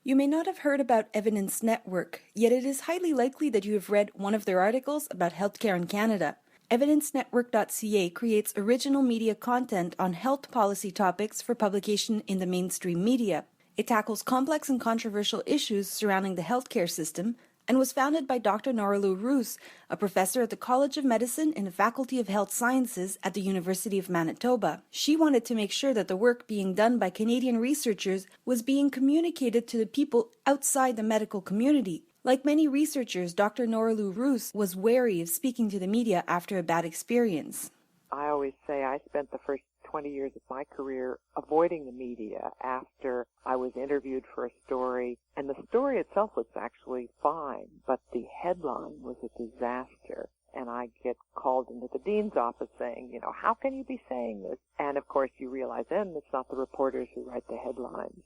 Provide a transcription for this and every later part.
You may not have heard about Evidence Network, yet it is highly likely that you have read one of their articles about healthcare in Canada. Evidencenetwork.ca creates original media content on health policy topics for publication in the mainstream media. It tackles complex and controversial issues surrounding the healthcare system and was founded by Dr. Noralou Roos, a professor at the College of Medicine in the Faculty of Health Sciences at the University of Manitoba. She wanted to make sure that the work being done by Canadian researchers was being communicated to the people outside the medical community. Like many researchers, Dr. Noralou Roos was wary of speaking to the media after a bad experience. I always say I spent the first 20 years of my career avoiding the media after I was interviewed for a story, and the story itself was actually fine, but the headline was a disaster. And I get called into the dean's office saying, how can you be saying this? And of course you realize then it's not the reporters who write the headlines.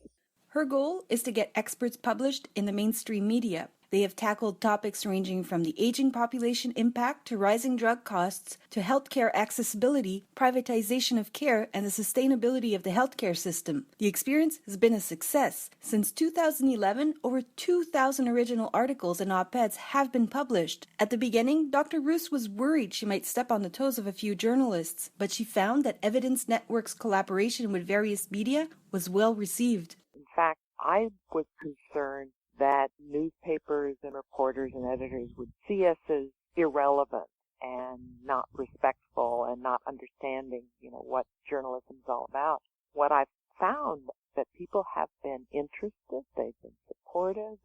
Her goal is to get experts published in the mainstream media. They have tackled topics ranging from the aging population impact to rising drug costs to healthcare accessibility, privatization of care, and the sustainability of the healthcare system. The experience has been a success. Since 2011, over 2,000 original articles and op-eds have been published. At the beginning, Dr. Roos was worried she might step on the toes of a few journalists, but she found that Evidence Network's collaboration with various media was well received. In fact, I was concerned that newspapers and reporters and editors would see us as irrelevant and not respectful and not understanding, what journalism is all about. What I've found that people have been interested, they've been supportive,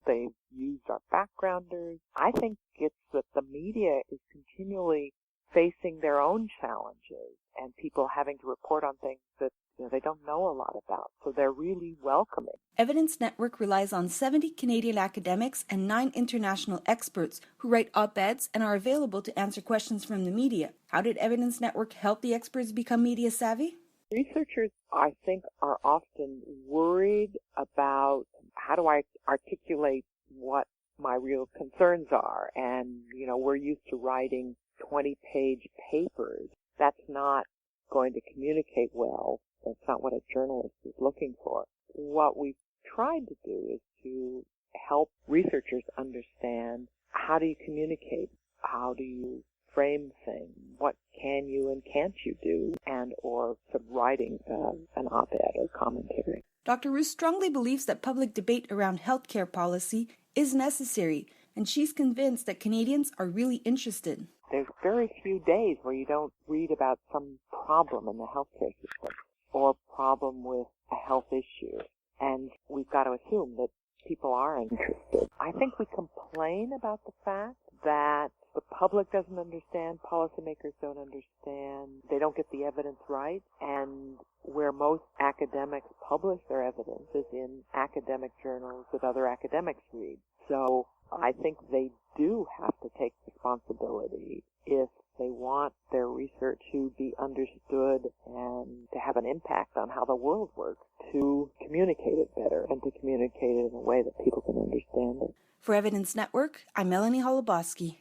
they've used our backgrounders. I think it's that the media is continually facing their own challenges and people having to report on things that they don't know a lot about, so they're really welcoming. Evidence Network relies on 70 Canadian academics and 9 international experts who write op-eds and are available to answer questions from the media. How did Evidence Network help the experts become media savvy? Researchers, I think, are often worried about how do I articulate what my real concerns are, and, we're used to writing 20-page papers. That's not going to communicate well. That's not what a journalist is looking for. What we've tried to do is to help researchers understand how do you communicate, how do you frame things, what can you and can't you do, and or writing an op-ed or commentary. Dr. Roos strongly believes that public debate around healthcare policy is necessary, and she's convinced that Canadians are really interested. There's very few days where you don't read about some problem in the healthcare system or problem with a health issue, and we've got to assume that people are interested. I think we complain about the fact that the public doesn't understand, policymakers don't understand, they don't get the evidence right, and where most academics publish their evidence is in academic journals that other academics read. So I think they do have to take responsibility if they want their research to be understood and to have an impact on how the world works, to communicate it better and to communicate it in a way that people can understand it. For Evidence Network, I'm Mélanie Meloche-Holubowski.